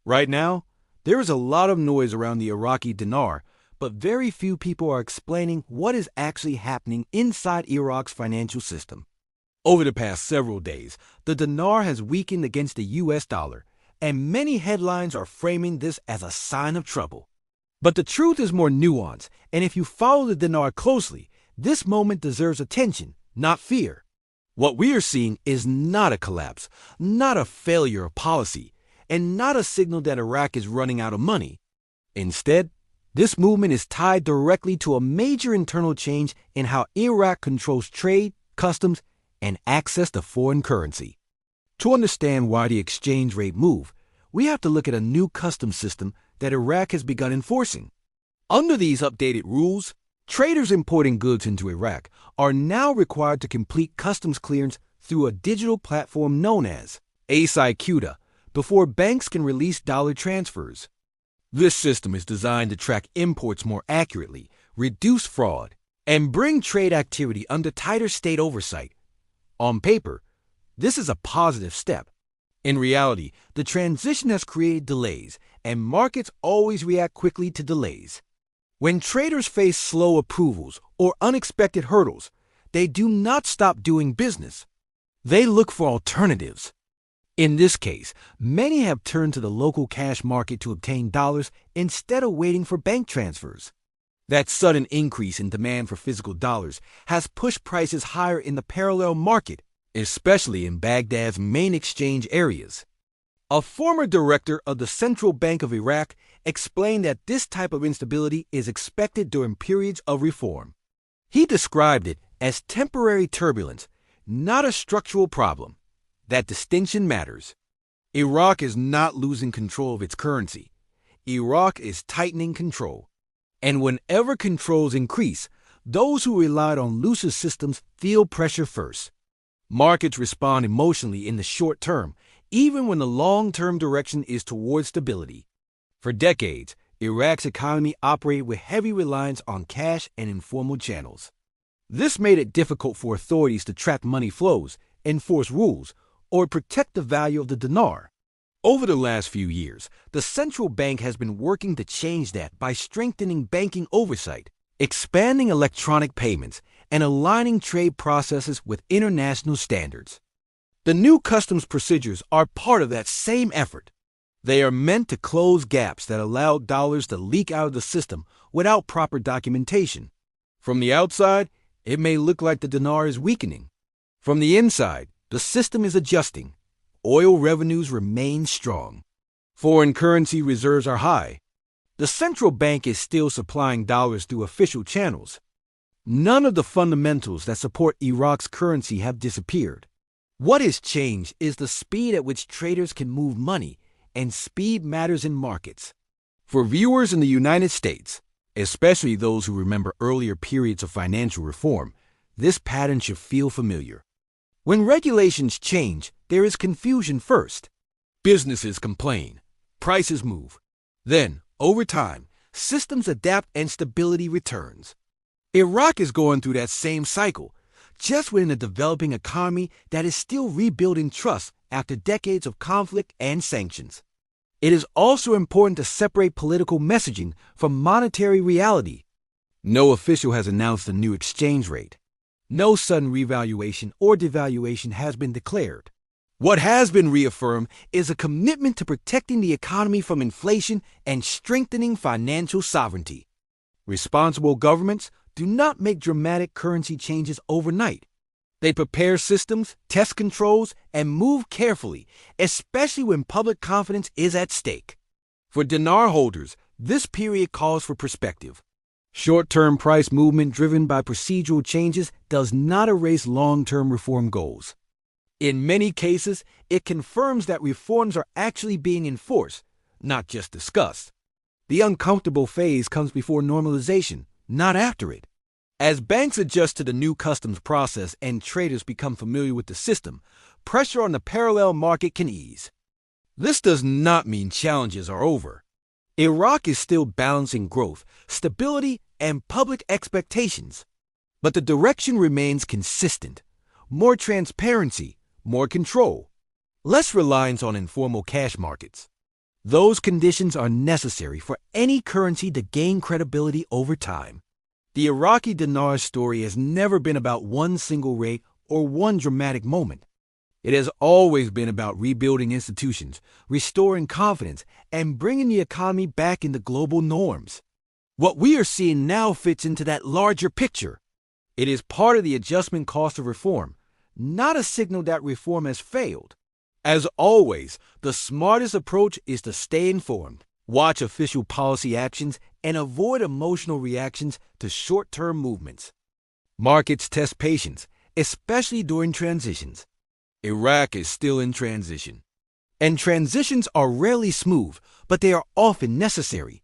Right now, there is a lot of noise around the Iraqi dinar, but very few people are explaining what is actually happening inside Iraq's financial system. Over the past several days, the dinar has weakened against the US dollar, and many headlines are framing this as a sign of trouble. But the truth is more nuanced, and if you follow the dinar closely, this moment deserves attention, not fear. What we are seeing is not a collapse, not a failure of policy, and not a signal that Iraq is running out of money. Instead, this movement is tied directly to a major internal change in how Iraq controls trade, customs, and access to foreign currency. To understand why the exchange rate moved, we have to look at a new customs system that Iraq has begun enforcing. Under these updated rules, traders importing goods into Iraq are now required to complete customs clearance through a digital platform known as ASIQDA before banks can release dollar transfers. This system is designed to track imports more accurately, reduce fraud, and bring trade activity under tighter state oversight. On paper, this is a positive step. In reality, the transition has created delays, and markets always react quickly to delays. When traders face slow approvals or unexpected hurdles, they do not stop doing business. They look for alternatives. In this case, many have turned to the local cash market to obtain dollars instead of waiting for bank transfers. That sudden increase in demand for physical dollars has pushed prices higher in the parallel market, especially in Baghdad's main exchange areas. A former director of the Central Bank of Iraq explained that this type of instability is expected during periods of reform. He described it as temporary turbulence, not a structural problem. That distinction matters. Iraq is not losing control of its currency. Iraq is tightening control. And whenever controls increase, those who relied on looser systems feel pressure first. Markets respond emotionally in the short term, even when the long-term direction is toward stability. For decades, Iraq's economy operated with heavy reliance on cash and informal channels. This made it difficult for authorities to track money flows, enforce rules, or protect the value of the dinar. Over the last few years, the central bank has been working to change that by strengthening banking oversight, expanding electronic payments, and aligning trade processes with international standards. The new customs procedures are part of that same effort. They are meant to close gaps that allow dollars to leak out of the system without proper documentation. From the outside, it may look like the dinar is weakening. From the inside, the system is adjusting. Oil revenues remain strong. Foreign currency reserves are high. The central bank is still supplying dollars through official channels. None of the fundamentals that support Iraq's currency have disappeared. What has changed is the speed at which traders can move money, and speed matters in markets. For viewers in the United States, especially those who remember earlier periods of financial reform, this pattern should feel familiar. When regulations change, there is confusion first. Businesses complain. Prices move. Then, over time, systems adapt and stability returns. Iraq is going through that same cycle, just within a developing economy that is still rebuilding trust after decades of conflict and sanctions. It is also important to separate political messaging from monetary reality. No official has announced a new exchange rate. No sudden revaluation or devaluation has been declared. What has been reaffirmed is a commitment to protecting the economy from inflation and strengthening financial sovereignty. Responsible governments do not make dramatic currency changes overnight. They prepare systems, test controls, and move carefully, especially when public confidence is at stake. For dinar holders, this period calls for perspective. Short-term price movement driven by procedural changes does not erase long-term reform goals. In many cases, it confirms that reforms are actually being enforced, not just discussed. The uncomfortable phase comes before normalization, not after it. As banks adjust to the new customs process and traders become familiar with the system, pressure on the parallel market can ease. This does not mean challenges are over. Iraq is still balancing growth, stability, and public expectations. But the direction remains consistent. More transparency, more control, less reliance on informal cash markets. Those conditions are necessary for any currency to gain credibility over time. The Iraqi dinar story has never been about one single rate or one dramatic moment. It has always been about rebuilding institutions, restoring confidence, and bringing the economy back into global norms. What we are seeing now fits into that larger picture. It is part of the adjustment cost of reform, not a signal that reform has failed. As always, the smartest approach is to stay informed, watch official policy actions, and avoid emotional reactions to short-term movements. Markets test patience, especially during transitions. Iraq is still in transition. And transitions are rarely smooth, but they are often necessary.